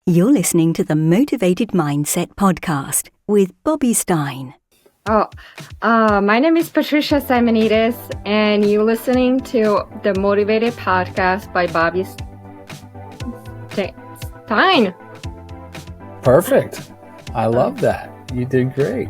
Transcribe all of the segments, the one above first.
You're listening to the Motiv8d Mindset Podcast with Bobby Stein. My name is Patricia Samanides, and you're listening to the Motiv8d Podcast by Bobby Stein. Perfect. I love that. You did great.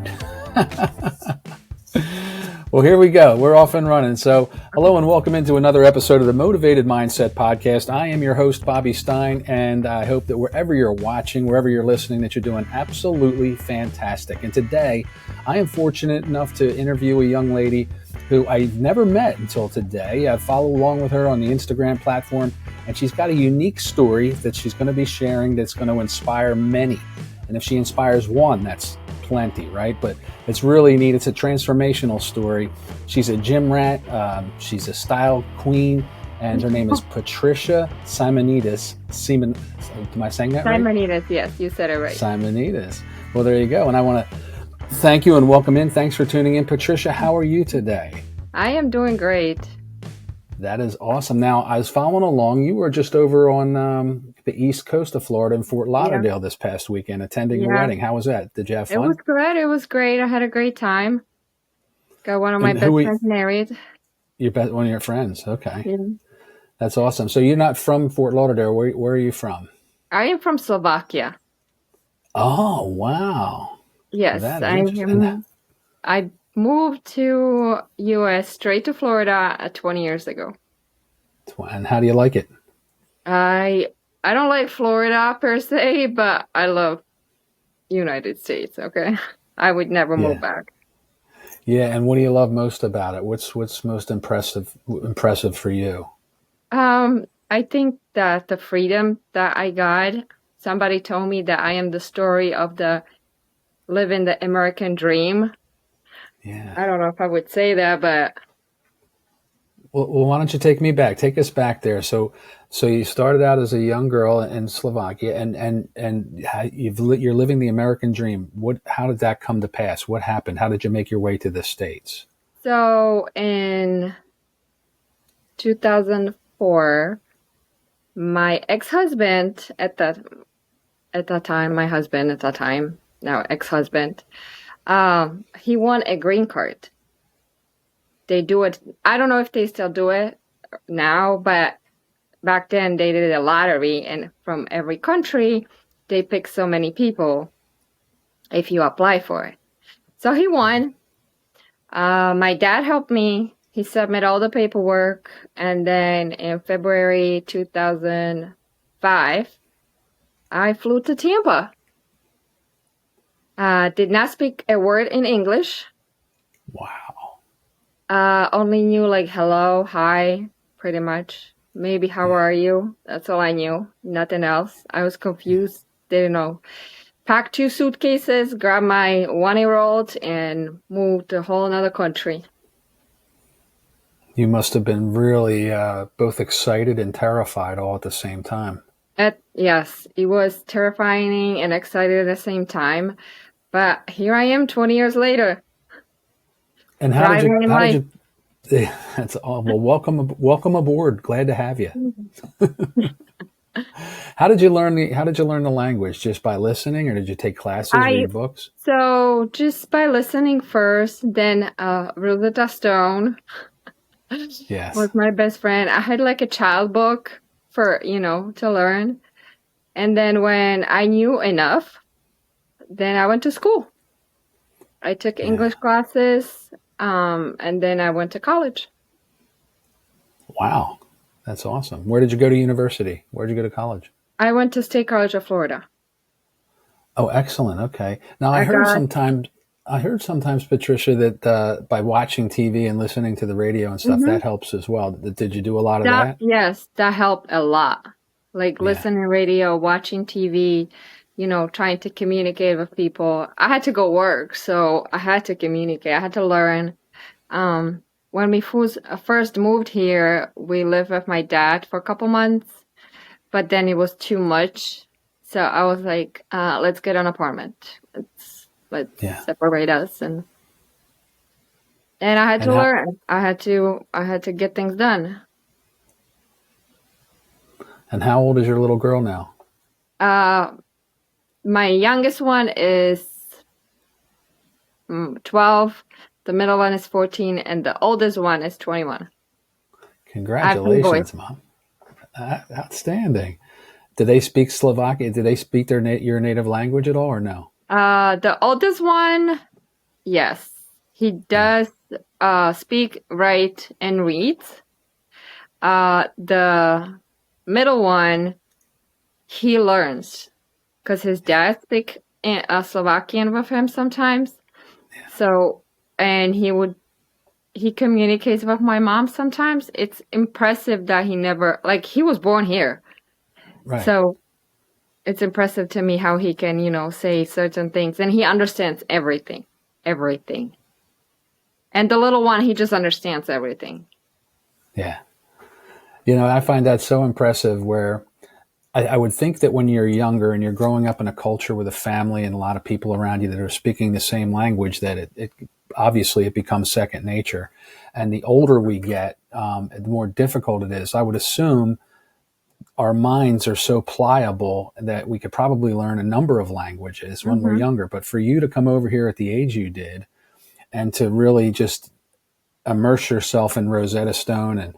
Well, here we go. We're off and running. So hello and welcome into another episode of the Motiv8d Mindset Podcast. I am your host, Bobby Stein, and I hope that wherever you're watching, wherever you're listening, that you're doing absolutely fantastic. And today, I am fortunate enough to interview a young lady who I've never met until today. I follow along with her on the Instagram platform, and she's got a unique story that she's going to be sharing that's going to inspire many. And if she inspires one, that's plenty, right? But it's really neat. It's a transformational story. She's a gym rat. She's a style queen, and her name is Patricia Simonides. Am I saying that right? Simonides, yes, you said it right. Simonides. Well, there you go. And I want to thank you and welcome in. Thanks for tuning in. Patricia, how are you today? I am doing great. That is awesome. Now, I was following along. You were just over on the east coast of Florida in Fort Lauderdale this past weekend, attending a wedding. How was that? Did you have fun? It was great. It was great. I had a great time. Got one of my best friends married. One of your friends. Okay. Yeah. That's awesome. So you're not from Fort Lauderdale. Where are you from? I am from Slovakia. Oh, wow. Yes, I moved to U.S. straight to Florida 20 years ago. And how do you like it? I don't like Florida per se, but I love United States. Okay, I would never move back. Yeah, and what do you love most about it? What's most impressive for you? I think that the freedom that I got. Somebody told me that I am the story of living the American dream. Yeah. I don't know if I would say that, but well, why don't you take me back? Take us back there. So you started out as a young girl in Slovakia, and you're living the American dream. How did that come to pass? What happened? How did you make your way to the States? So in 2004, my ex-husband my husband at that time, now ex-husband, he won a green card. They do it. I don't know if they still do it now, but back then they did a lottery, and from every country, they pick so many people if you apply for it. So he won. My dad helped me. He submitted all the paperwork, and then in February 2005, I flew to Tampa. Did not speak a word in English. Wow. Only knew like hello, hi, pretty much. Maybe how are you? That's all I knew. Nothing else. I was confused. Didn't know. Packed 2 suitcases, grabbed my 1-year-old, and moved to a whole other country. You must have been really both excited and terrified all at the same time. Yes, it was terrifying and excited at the same time. But here I am 20 years later. And how did you that's all. Well, welcome aboard. Glad to have you. How did you learn the language? Just by listening, or did you take classes, read books? So just by listening first, then Rosetta Stone was my best friend. I had like a child book for, to learn. And then when I knew enough, then I went to school. I took English classes, and then I went to college. Wow. That's awesome. Where did you go to university? Where did you go to college? I went to State College of Florida. Oh, excellent. Okay. Now I heard sometimes, Patricia, that by watching TV and listening to the radio and stuff, that helps as well. Did you do a lot of that? Yes, that helped a lot. Like listening to radio, watching TV, trying to communicate with people. I had to go work, so I had to communicate. I had to learn. When we first moved here, we lived with my dad for a couple months, but then it was too much. So I was like, let's get an apartment. Let's separate us. And I had to learn. I had to get things done. And how old is your little girl now? My youngest one is 12, the middle one is 14, and the oldest one is 21. Congratulations, Mom. Outstanding. Do they speak Slovakia? Do they speak your native language at all, or no? The oldest one, yes. He does speak, write, and read. The middle one, he learns because his dad speaks Slovakian with him sometimes. Yeah. So, and he communicates with my mom sometimes. It's impressive that he was born here. Right. So it's impressive to me how he can, say certain things, and he understands everything. And the little one, he just understands everything. Yeah. I find that so impressive where I would think that when you're younger and you're growing up in a culture with a family and a lot of people around you that are speaking the same language, that it obviously it becomes second nature. And the older we get, the more difficult it is. I would assume our minds are so pliable that we could probably learn a number of languages when we're younger. But for you to come over here at the age you did and to really just immerse yourself in Rosetta Stone and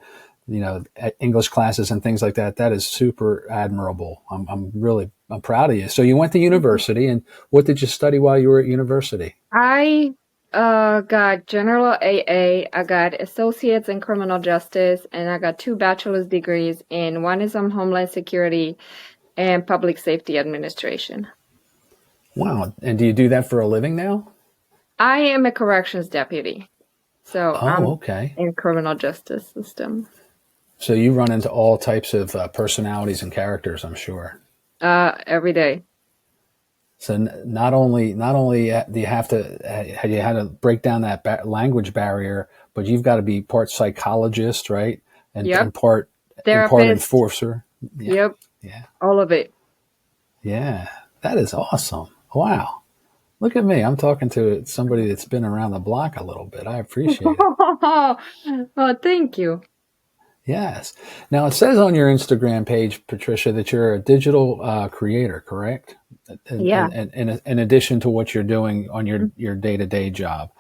English classes and things like that, that is super admirable. I'm proud of you. So you went to university, and what did you study while you were at university? I got general AA, I got associates in criminal justice, and I got 2 bachelor's degrees, and one is on Homeland Security and Public Safety Administration. Wow. And do you do that for a living now? I am a corrections deputy. So I'm okay. in criminal justice system. So you run into all types of personalities and characters, I'm sure. Every day. So not only do you have to break down that language barrier, but you've got to be part psychologist, right? And part enforcer. Yeah. Yep. Yeah. All of it. Yeah. That is awesome. Wow. Look at me. I'm talking to somebody that's been around the block a little bit. I appreciate it. Oh, thank you. Yes. Now, it says on your Instagram page, Patricia, that you're a digital creator, correct? Yeah. And in addition to what you're doing on your day-to-day job.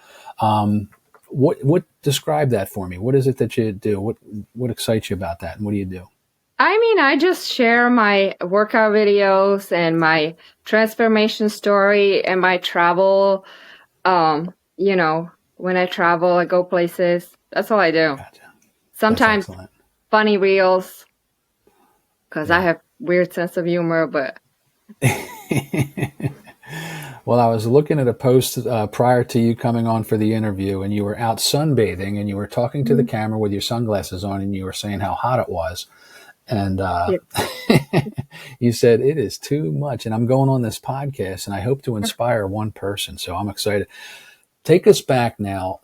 What describe that for me? What is it that you do? What excites you about that? And what do you do? I mean, I just share my workout videos and my transformation story and my travel. When I travel, I go places. That's all I do. Gotcha. Sometimes funny reels, because I have weird sense of humor, but. Well, I was looking at a post prior to you coming on for the interview, and you were out sunbathing, and you were talking to the camera with your sunglasses on, and you were saying how hot it was. And you said, it is too much. And I'm going on this podcast, and I hope to inspire one person. So I'm excited. Take us back now.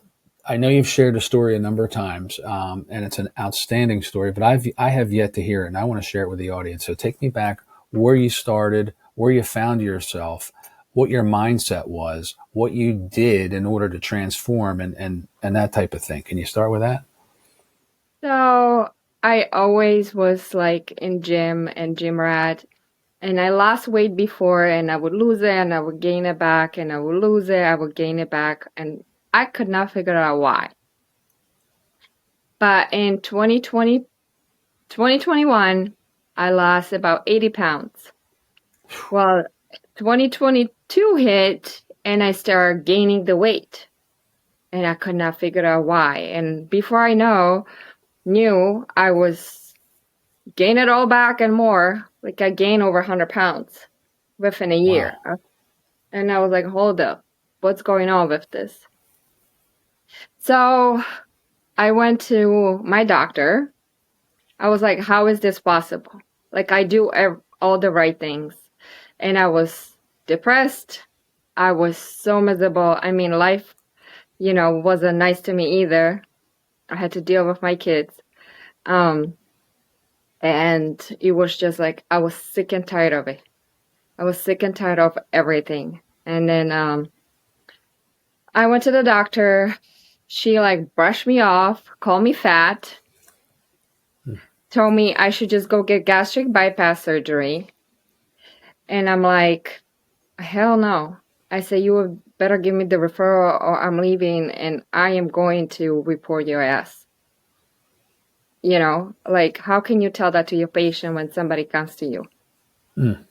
I know you've shared the story a number of times, and it's an outstanding story, but I have yet to hear it, and I want to share it with the audience. So take me back where you started, where you found yourself, what your mindset was, what you did in order to transform, and that type of thing. Can you start with that? So I always was like in gym and gym rat, and I lost weight before, and I would lose it, and I would gain it back, and I would lose it, I would gain it back, and I could not figure out why. But in 2021, I lost about 80 pounds. Well, 2022 hit, and I started gaining the weight, and I could not figure out why. And before I knew I was gaining it all back and more. Like I gained over 100 pounds within a year. Wow. And I was like, hold up, what's going on with this? So I went to my doctor. I was like, how is this possible? Like I do all the right things. And I was depressed. I was so miserable. I mean, life, wasn't nice to me either. I had to deal with my kids. And it was just like, I was sick and tired of it. I was sick and tired of everything. And then I went to the doctor. She brushed me off, called me fat, told me I should just go get gastric bypass surgery. And I'm like, Hell no. I said, you would better give me the referral or I'm leaving and I am going to report your ass. You know, like, how can you tell that to your patient when somebody comes to you? Mm.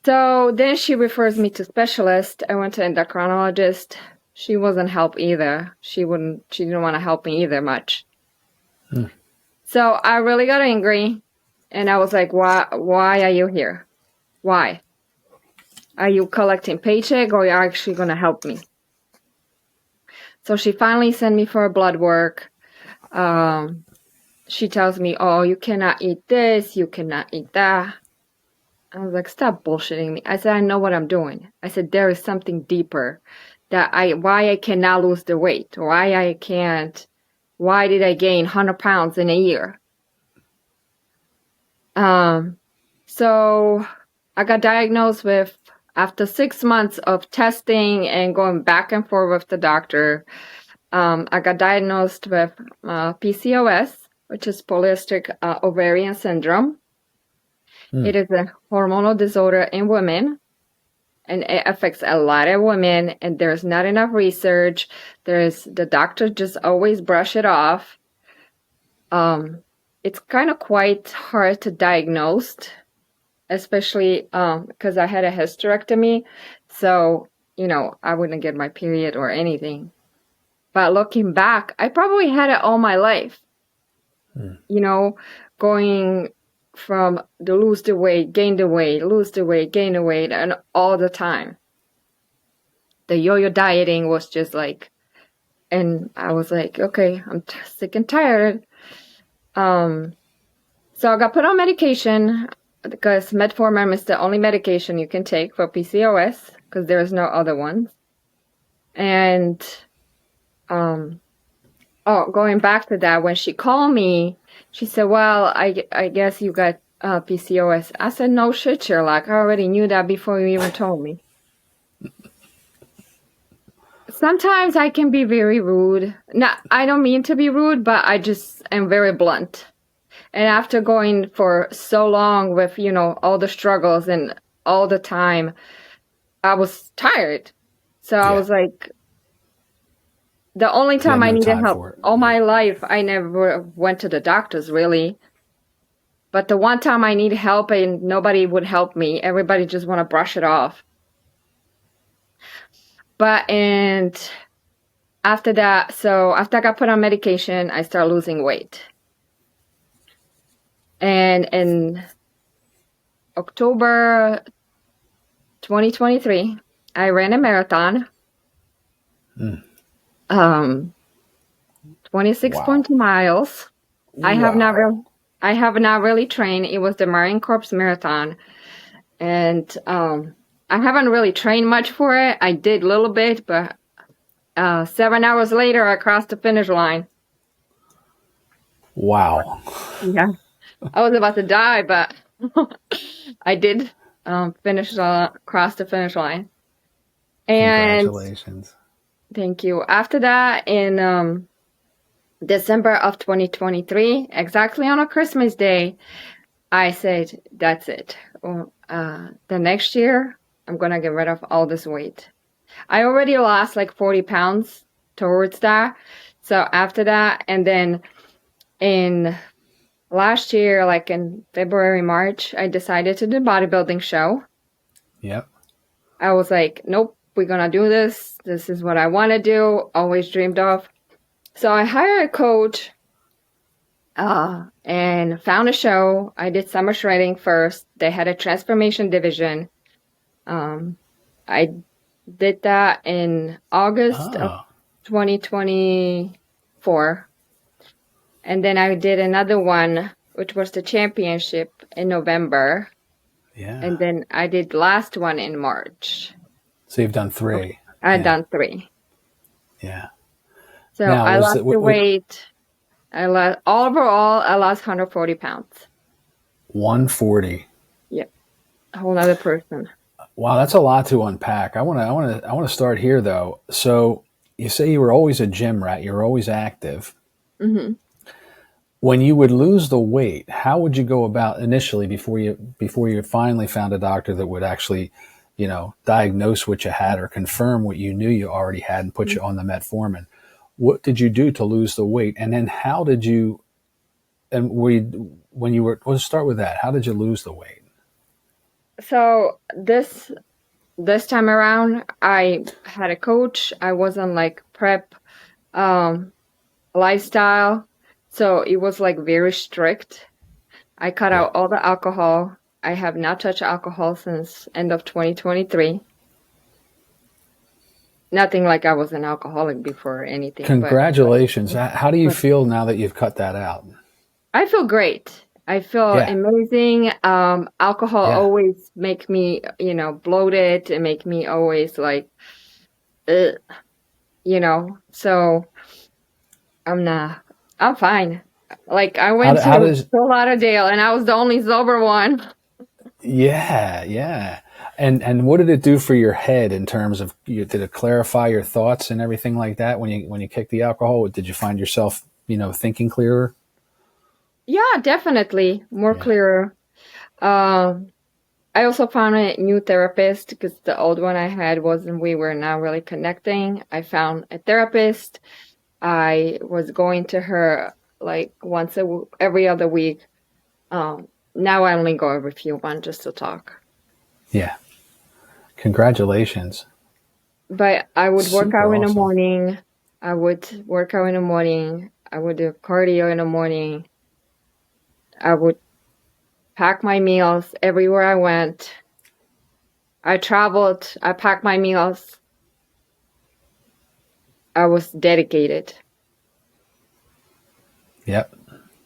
So then she refers me to specialist. I went to endocrinologist. She wasn't help either. She didn't want to help me either much. Mm. So I really got angry and I was like, why are you here? Why? Are you collecting paycheck or are you actually going to help me? So she finally sent me for a blood work. She tells me, oh, you cannot eat this. You cannot eat that. I was like, stop bullshitting me. I said, I know what I'm doing. I said, there is something deeper why I cannot lose the weight. Why did I gain 100 pounds in a year? So I got diagnosed with, after 6 months of testing and going back and forth with the doctor, I got diagnosed with PCOS, which is polycystic ovarian syndrome. It is a hormonal disorder in women, and it affects a lot of women, and there's not enough research. The doctor just always brush it off. It's kind of quite hard to diagnose, especially because I had a hysterectomy, so, you know, I wouldn't get my period or anything. But looking back, I probably had it all my life. You know, going from the lose the weight, gain the weight, lose the weight, gain the weight, and all the time. The yo-yo dieting was just like, and I was like, okay, I'm sick and tired. So I got put on medication because metformin is the only medication you can take for PCOS because there's no other ones. And, going back to that, when she called me, she said, well, I guess you got PCOS. I said, no shit, Sherlock. I already knew that before you even told me. Sometimes I can be very rude. Now, I don't mean to be rude, but I just am very blunt. And after going for so long with, you know, all the struggles and all the time, I was tired. So I was like, the only time I needed help all my life, I never went to the doctors, really. But the one time I need help and nobody would help me, everybody just want to brush it off. And after that, so after I got put on medication, I started losing weight. And in October 2023, I ran a marathon. 26.2 miles. Wow. I have not really trained. It was the Marine Corps Marathon. And I haven't really trained much for it. I did a little bit, but 7 hours later, I crossed the finish line. Wow. Yeah. I was about to die, but I did cross the finish line. And congratulations. Thank you. After that, in December of 2023, exactly on a Christmas day, I said, that's it. The next year, I'm going to get rid of all this weight. I already lost like 40 pounds towards that. So after that, and then in last year, like in February, March, I decided to do a bodybuilding show. Yep. I was like, nope, we're going to do this. This is what I want to do. Always dreamed of. So I hired a coach and found a show. I did summer shredding first. They had a transformation division. I did that in August of 2024. And then I did another one, which was the championship in November. Yeah. And then I did last one in March. So you've done 3. I've done 3. Yeah. So now, I lost the weight. Overall, I lost 140 pounds. 140. Yeah. A whole other person. Wow, that's a lot to unpack. I want to start here though. So you say you were always a gym rat. You were always active. Mm-hmm. When you would lose the weight, how would you go about initially before you finally found a doctor that would actually, diagnose what you had or confirm what you knew you already had and put you on the metformin. What did you do to lose the weight? And then how did you, and when you were, let's start with that. How did you lose the weight? So this time around, I had a coach. I was on like prep lifestyle. So it was like very strict. I cut out all the alcohol. I have not touched alcohol since end of 2023. Nothing like I was an alcoholic before or anything. Congratulations. How do you feel now that you've cut that out? I feel great. I feel amazing. Alcohol always make me, bloated and make me always like, so I'm fine. Like I went to Fort Lauderdale and I was the only sober one. Yeah. And what did it do for your head in terms of, did it clarify your thoughts and everything like that when you kicked the alcohol? Did you find yourself, thinking clearer? Yeah, definitely more clearer. I also found a new therapist because the old one I had we were not really connecting. I found a therapist. I was going to her like every other week. Now I only go every few months just to talk. Yeah. Congratulations. But I would work out in the awesome. morning. I would do cardio in the morning. I would pack my meals everywhere I went. I traveled. I packed my meals. I was dedicated. Yep.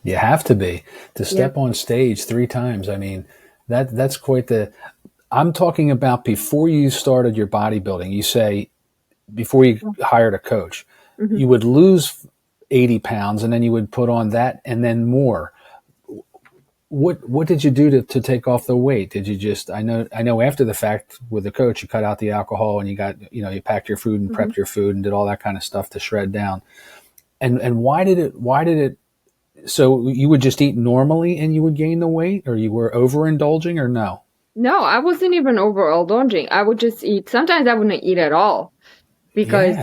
You have to be. To step on stage 3 times. I mean, that's quite I'm talking about before you started your bodybuilding. You say before you hired a coach, you would lose 80 pounds and then you would put on that and then more. What did you do to take off the weight? Did you just, I know after the fact with the coach, you cut out the alcohol and you got, you packed your food and prepped your food and did all that kind of stuff to shred down. And why did it, so you would just eat normally and you would gain the weight, or you were overindulging, or no? No, I wasn't even overindulging. I would just eat. Sometimes I wouldn't eat at all because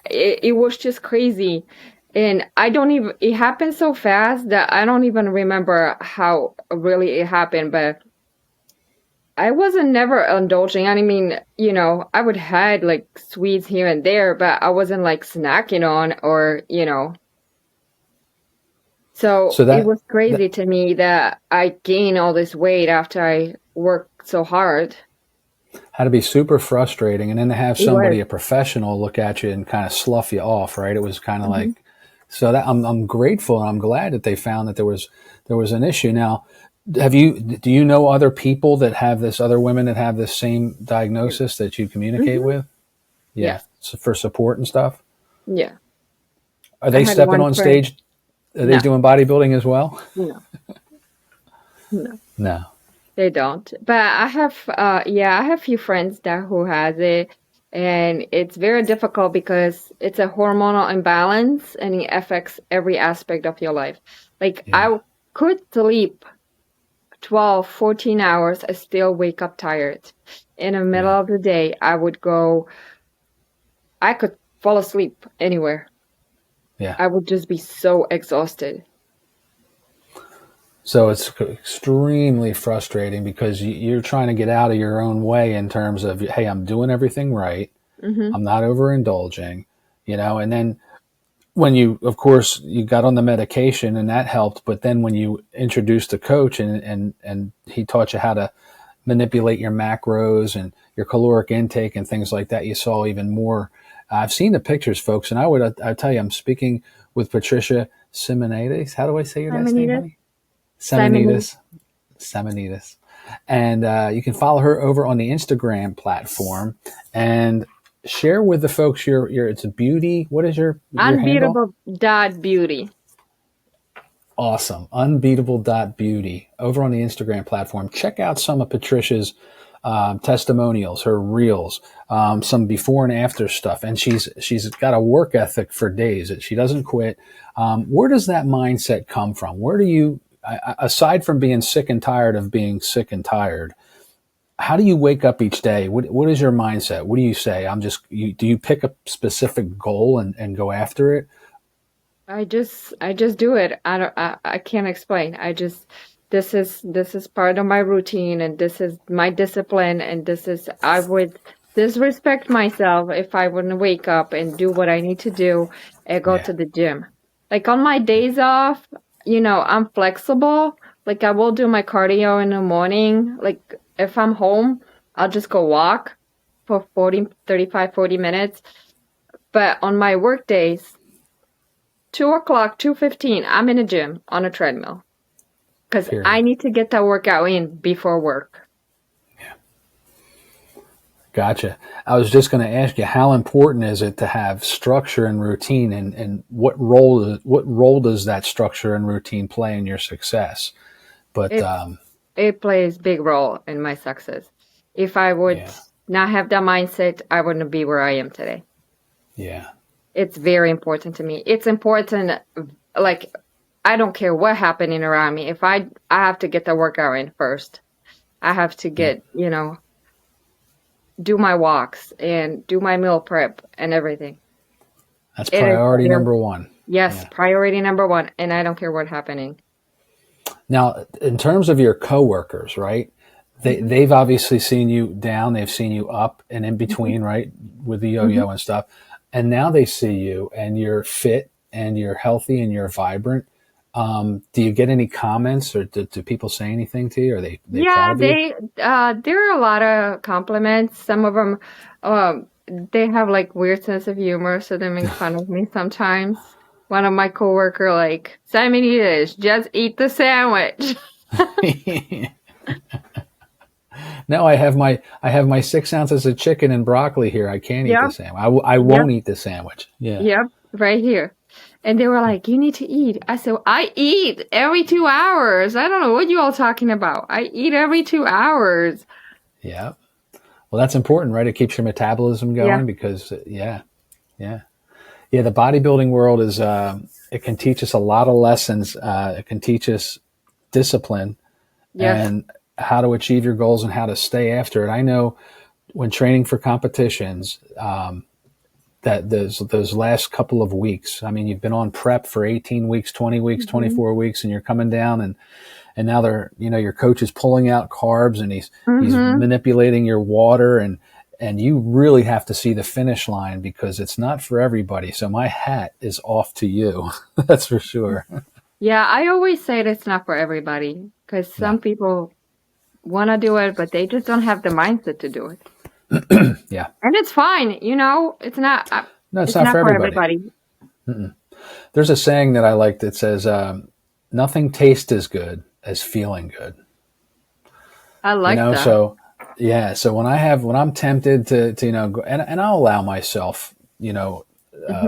it was just crazy. And it happened so fast that I don't even remember how really it happened, but I wasn't never indulging. I mean, I would had like sweets here and there, but I wasn't like snacking on or. So it was crazy to me that I gained all this weight after I worked so hard. Had to be super frustrating. And then to have somebody, a professional, look at you and kind of slough you off, right? It was kind of like, so that I'm grateful and I'm glad that they found that there was an issue. Now, do you know other people that have this, other women that have this same diagnosis that you communicate with? Yeah. So for support and stuff? Yeah. Are they stepping on stage? Are they doing bodybuilding as well? No. They don't. But I have, I have a few friends who has it, and it's very difficult because it's a hormonal imbalance and it affects every aspect of your life. Like I could sleep 12, 14 hours, I still wake up tired. In the middle of the day, I could fall asleep anywhere. Yeah. I would just be so exhausted. So it's extremely frustrating because you're trying to get out of your own way in terms of, hey, I'm doing everything right. I'm not overindulging, and then when you got on the medication and that helped, but then when you introduced a coach and he taught you how to manipulate your macros and your caloric intake and things like that, you saw even more. I've seen the pictures, folks, and I tell you, I'm speaking with Patricia Simonides. How do I say your last name, honey? Samanides. And you can follow her over on the Instagram platform and share with the folks it's a beauty. What is your handle? Unbeatable.beauty. Awesome. Unbeatable.beauty over on the Instagram platform. Check out some of Patricia's testimonials, her reels, some before and after stuff. And she's got a work ethic for days. She doesn't quit. Where does that mindset come from? Where do you, aside from being sick and tired of being sick and tired, how do you wake up each day? What is your mindset? What do you say? Do you pick a specific goal and go after it? I just do it. I can't explain. This is part of my routine, and this is my discipline, and I would disrespect myself if I wouldn't wake up and do what I need to do and go to the gym. Like on my days off, I'm flexible. Like I will do my cardio in the morning. Like if I'm home, I'll just go walk for 40 minutes. But on my work days, 2:00, 2:15, I'm in a gym on a treadmill because I need to get that workout in before work. Yeah. Gotcha. I was just going to ask you, how important is it to have structure and routine, and what role does that structure and routine play in your success? But it plays big role in my success. If I would not have that mindset, I wouldn't be where I am today. Yeah. It's very important to me. It's important, like, I don't care what happening around me. If I have to get the workout in first. I have to get, do my walks and do my meal prep and everything. That's priority number one. Yes, priority number one. And I don't care what's happening. Now, in terms of your coworkers, right? They've obviously seen you down, they've seen you up and in between, right? With the yo-yo and stuff. And now they see you and you're fit and you're healthy and you're vibrant. Do you get any comments, or do people say anything to you? Are they proud of you? There are a lot of compliments. Some of them, they have like weird sense of humor, so they make fun of me sometimes. One of my coworker, like, Samanides, just eat the sandwich. No, I have my 6 ounces of chicken and broccoli here. I can't eat the sandwich. I won't eat the sandwich. Yeah. Yep, right here. And they were like, you need to eat. I said, I eat every 2 hours. I don't know what you all talking about. I eat every 2 hours. Yeah. Well, that's important, right? It keeps your metabolism going because, the bodybuilding world is, it can teach us a lot of lessons. It can teach us discipline and how to achieve your goals and how to stay after it. I know when training for competitions, that those last couple of weeks, I mean, you've been on prep for 18 weeks, 20 weeks, 24 weeks, and you're coming down and now your coach is pulling out carbs and he's manipulating your water and you really have to see the finish line because it's not for everybody. So my hat is off to you. That's for sure. Yeah. I always say it's not for everybody because some people want to do it, but they just don't have the mindset to do it. Yeah. And it's fine. It's not. No, it's not for everybody. There's a saying that I like that says, nothing tastes as good as feeling good. I like that. So when I'm tempted to go, and I'll allow myself,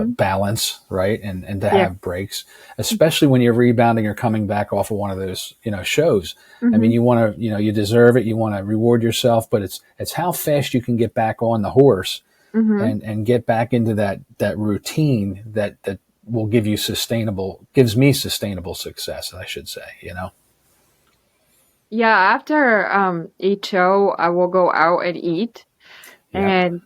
balance, right. And to have breaks, especially when you're rebounding or coming back off of one of those, shows. I mean, you want to, you deserve it. You want to reward yourself, but it's how fast you can get back on the horse and get back into that routine that will gives me sustainable success, I should say, Yeah. After, each show, I will go out and eat and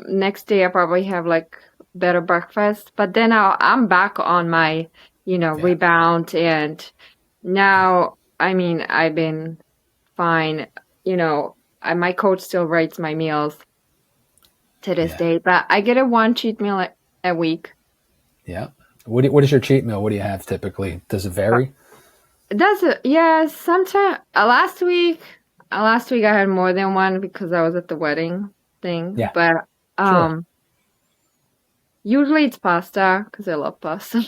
next day I probably have like better breakfast, but then I'm back on my, rebound. And now, I mean, I've been fine. My coach still writes my meals to this day, but I get one cheat meal a week. Yeah. What is your cheat meal? What do you have typically? Does it vary? Does it? Yeah. Sometimes last week I had more than one because I was at the wedding thing. Yeah. But usually it's pasta because I love pasta.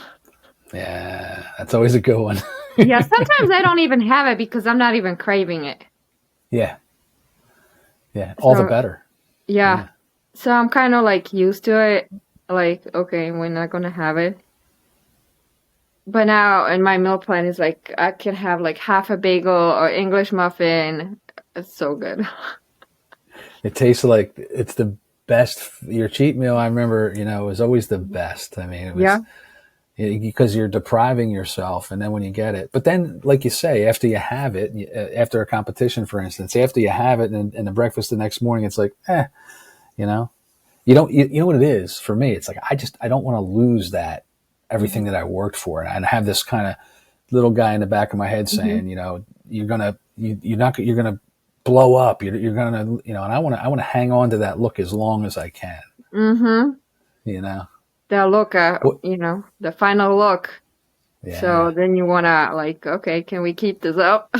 Yeah, that's always a good one. Yeah, sometimes I don't even have it because I'm not even craving it. Yeah. Yeah, all the better. Yeah. So I'm kind of like used to it. Like, okay, we're not going to have it. But now, and my meal plan is like, I can have like half a bagel or English muffin. It's so good. It tastes like it's the best. Your cheat meal, I remember, was always the best. I mean, it was, because you're depriving yourself. And then when you get it, but then, like you say, after you have it, after a competition, for instance, after you have it and the breakfast the next morning, it's like, you know, you know what it is for me. It's like, I don't want to lose that, everything that I worked for. And I have this kind of little guy in the back of my head saying, you know, you're going to blow up. You're going to, you know, and I want to hang on to that look as long as I can, you know. The look, you know, the final look. Yeah. So then you want to like, okay, can we keep this up?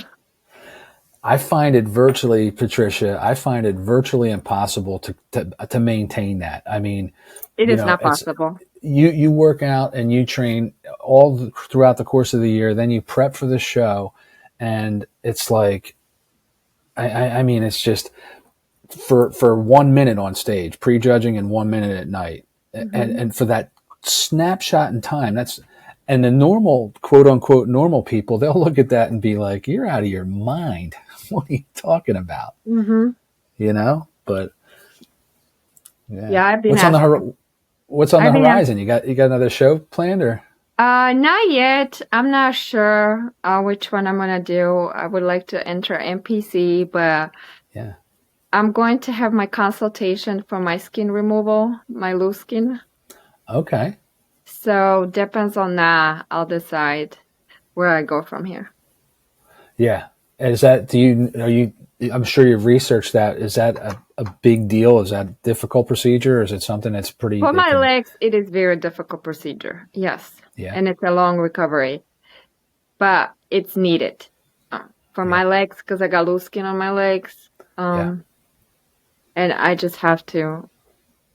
I find it virtually, Patricia, impossible to maintain that. I mean, it is not possible. You work out and you train throughout the course of the year. Then you prep for the show. And it's like, I mean, it's just for 1 minute on stage, prejudging, and 1 minute at night. And for that snapshot in time, and the normal, quote unquote, normal people, they'll look at that and be like, you're out of your mind. What are you talking about? You know, but I've been what's on the horizon? You got another show planned, or? Not yet. I'm not sure which one I'm going to do. I would like to enter NPC, but I'm going to have my consultation for my skin removal, my loose skin. Okay. So depends on that. I'll decide where I go from here. Yeah. Is that, I'm sure you've researched that. Is that a big deal? Is that a difficult procedure, or is it something that's pretty? For my legs, it is very difficult procedure. Yes. Yeah. And it's a long recovery, but it's needed for my legs, because I got loose skin on my legs. And I just have to,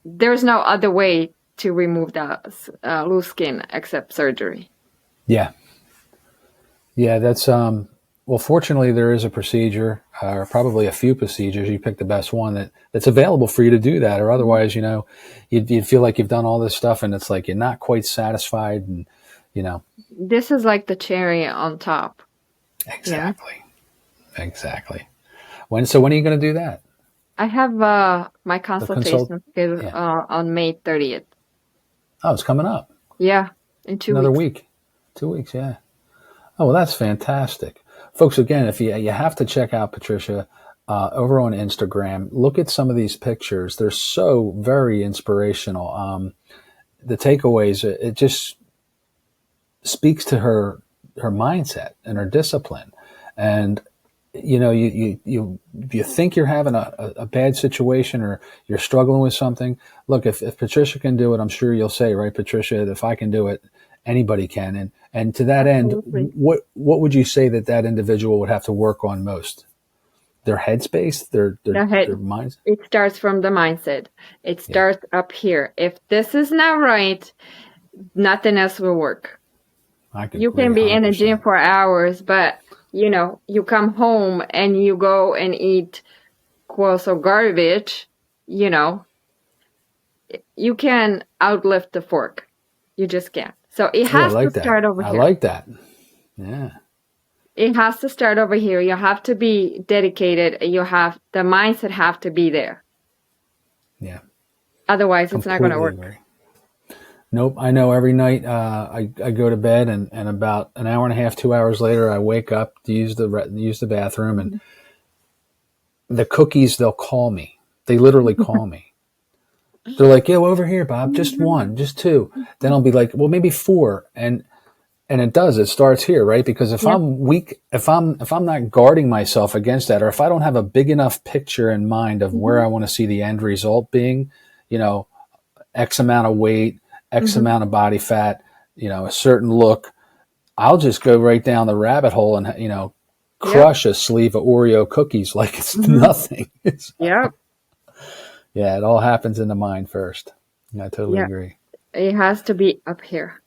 there's no other way to remove that loose skin except surgery. Yeah. Yeah, that's, well, fortunately there is a procedure, or probably a few procedures. You pick the best one that's available for you to do that, or otherwise, you know, you'd feel like you've done all this stuff and it's like you're not quite satisfied, and, you know. This is like the cherry on top. Exactly. Yeah. Exactly. When are you going to do that? I have my consultation scheduled on May 30th. Oh, it's coming up. Yeah, in 2 weeks. Another week. 2 weeks, yeah. Oh, well, that's fantastic. Folks, again, if you have to check out Patricia over on Instagram, look at some of these pictures. They're so very inspirational. The takeaways, it just speaks to her mindset and her discipline. And you know, you think you're having a bad situation, or you're struggling with something. Look, if Patricia can do it, I'm sure you'll say, right, Patricia, if I can do it, anybody can. And to that Absolutely. End, what would you say that individual would have to work on most? Their headspace, their minds? It starts from the mindset. It starts up here. If this is not right, nothing else will work. You can be 100%. In the gym for hours, but you know, you come home and you go and eat quote garbage, you know, you can outlift the fork. You just can't. So it has to start over here. I like that. Yeah. It has to start over here. You have to be dedicated. The mindset have to be there. Yeah. Otherwise, it's not going to work. Agree. Nope. I know every night I go to bed, and about an hour and a half, 2 hours later, I wake up to use the bathroom, and the cookies, they'll call me. They literally call me. They're like, "Yo, over here, Bob, just one, just two." Then I'll be like, "Well, maybe four." And it does. It starts here, right? Because if I'm weak, if I'm not guarding myself against that, or if I don't have a big enough picture in mind of where I want to see the end result being, you know, X amount of weight, X amount of body fat, you know, a certain look, I'll just go right down the rabbit hole and, you know, crush a sleeve of Oreo cookies like it's nothing. Yeah, it all happens in the mind first. I totally agree. It has to be up here.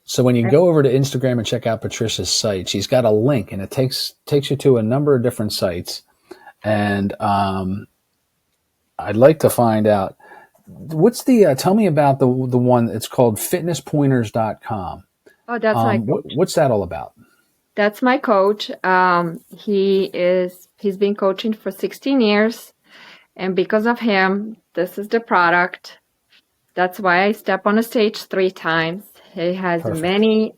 So when you go over to Instagram and check out Patricia's site, she's got a link, and it takes you to a number of different sites. And I'd like to find out, what's tell me about the one, it's called fitnesspointers.com. Oh, that's my coach. What's that all about? That's my coach. He's been coaching for 16 years. And because of him, this is the product. That's why I step on the stage 3 times. He has Perfect.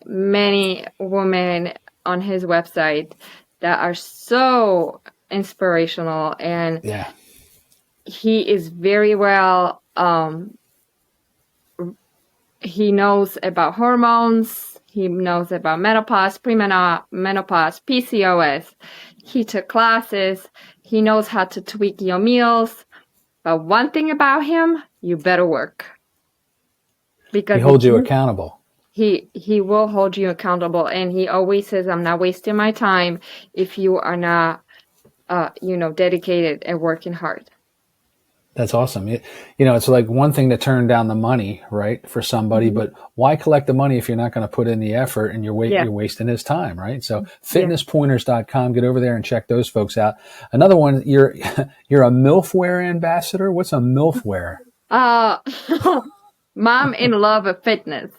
many women on his website that are so inspirational, and he is very well, he knows about hormones, he knows about menopause, premenopause, PCOS. He took classes, he knows how to tweak your meals. But one thing about him, you better work. Because he holds you accountable. He will hold you accountable. And he always says, I'm not wasting my time if you are not, dedicated and working hard. That's awesome. It's like one thing to turn down the money, right, for somebody, but why collect the money if you're not going to put in the effort and you're wasting his time, right? So fitnesspointers.com, get over there and check those folks out. Another one, you're a MILFware ambassador. What's a MILFware? Mom in love with fitness.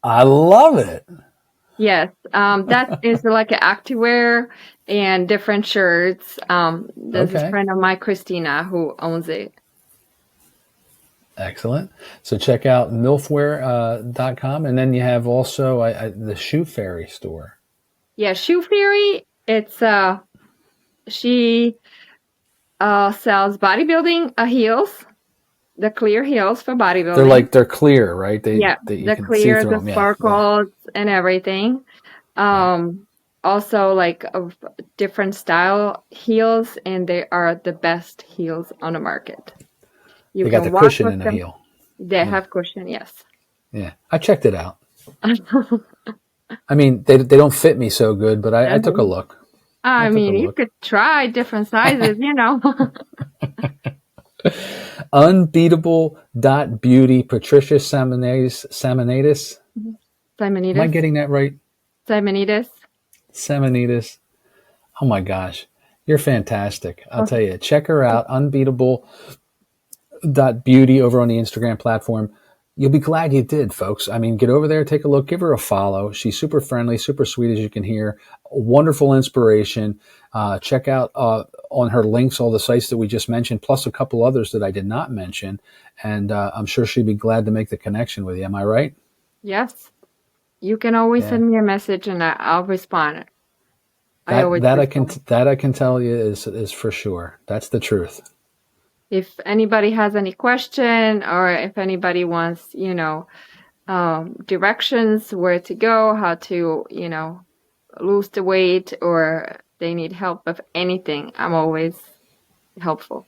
I love it. Yes, that is like an activewear and different shirts. There's a friend of mine, Christina, who owns it. Excellent. So check out milfware.com. And then you have also the Shoe Fairy store. Yeah, Shoe Fairy. It's she sells bodybuilding heels. The clear heels for bodybuilding. They're clear, right? They're clear, the sparkles and everything. Also like of different style heels, and they are the best heels on the market. They got the cushion in the heel. They have cushion, yes. Yeah, I checked it out. I mean, they don't fit me so good, but I took a look. You could try different sizes, Unbeatable.beauty, Patricia Samanides. Simonides. Am I getting that right? Simonides. Oh my gosh. You're fantastic. I'll tell you. Check her out. Unbeatable.beauty over on the Instagram platform. You'll be glad you did, folks. I mean, get over there, take a look, give her a follow. She's super friendly, super sweet, as you can hear. Wonderful inspiration. Check out on her links all the sites that we just mentioned, plus a couple others that I did not mention. And I'm sure she'd be glad to make the connection with you. Am I right? Yes. You can always send me a message and I'll respond. That I can tell you is for sure. That's the truth. If anybody has any question, or if anybody wants, directions where to go, how to, lose the weight, or they need help with anything, I'm always helpful.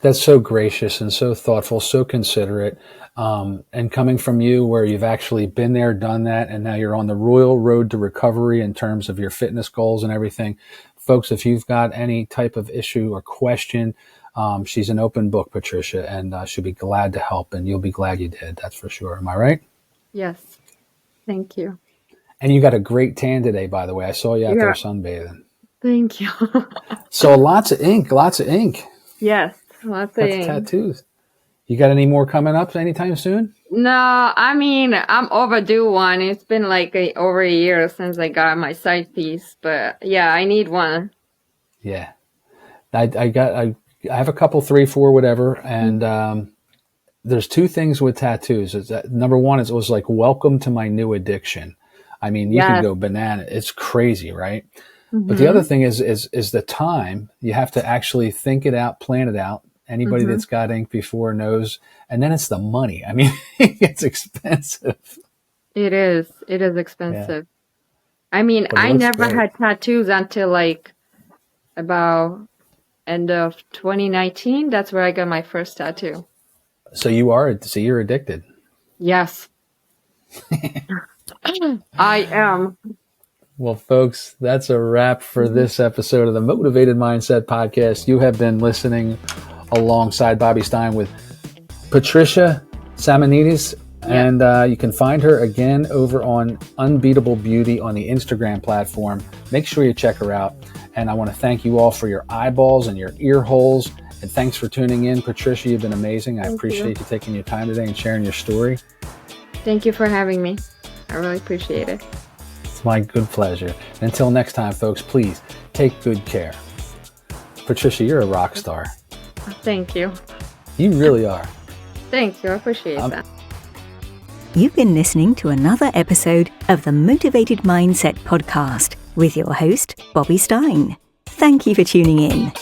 That's so gracious and so thoughtful, so considerate. And coming from you, where you've actually been there, done that, and now you're on the royal road to recovery in terms of your fitness goals and everything. Folks, if you've got any type of issue or question, she's an open book, Patricia, and she'll be glad to help, and you'll be glad you did. That's for sure. Am I right? Yes. Thank you. And you got a great tan today, by the way. I saw you out there sunbathing. Thank you. So lots of ink. Yes, lots of ink. Tattoos. You got any more coming up anytime soon? No, I'm overdue one. It's been like over a year since I got my side piece, but yeah, I need one. Yeah. I have a couple, 3, 4, whatever. And there's two things with tattoos. Number one, it was like, welcome to my new addiction. I mean, you can go banana. It's crazy, right? Mm-hmm. But the other thing is the time. You have to actually think it out, plan it out. Anybody that's got ink before knows. And then it's the money. I mean, it's expensive. It is. It is expensive. Yeah. I mean, I never had tattoos until like about end of 2019. That's where I got my first tattoo. So you're addicted. Yes. I am. Well, folks, that's a wrap for this episode of the Motiv8d Mindset Podcast. You have been listening alongside Bobby Stein with Patricia Samanides, and you can find her again over on Unbeatable Beauty on the Instagram platform. Make sure you check her out. And I want to thank you all for your eyeballs and your ear holes. And thanks for tuning in. Patricia, you've been amazing. I appreciate you taking your time today and sharing your story. Thank you for having me. I really appreciate it. It's my good pleasure. Until next time, folks, please take good care. Patricia, you're a rock star. Thank you. You really are. Thank you. I appreciate that. You've been listening to another episode of the Motiv8d Mindset Podcast with your host, Bobby Stein. Thank you for tuning in.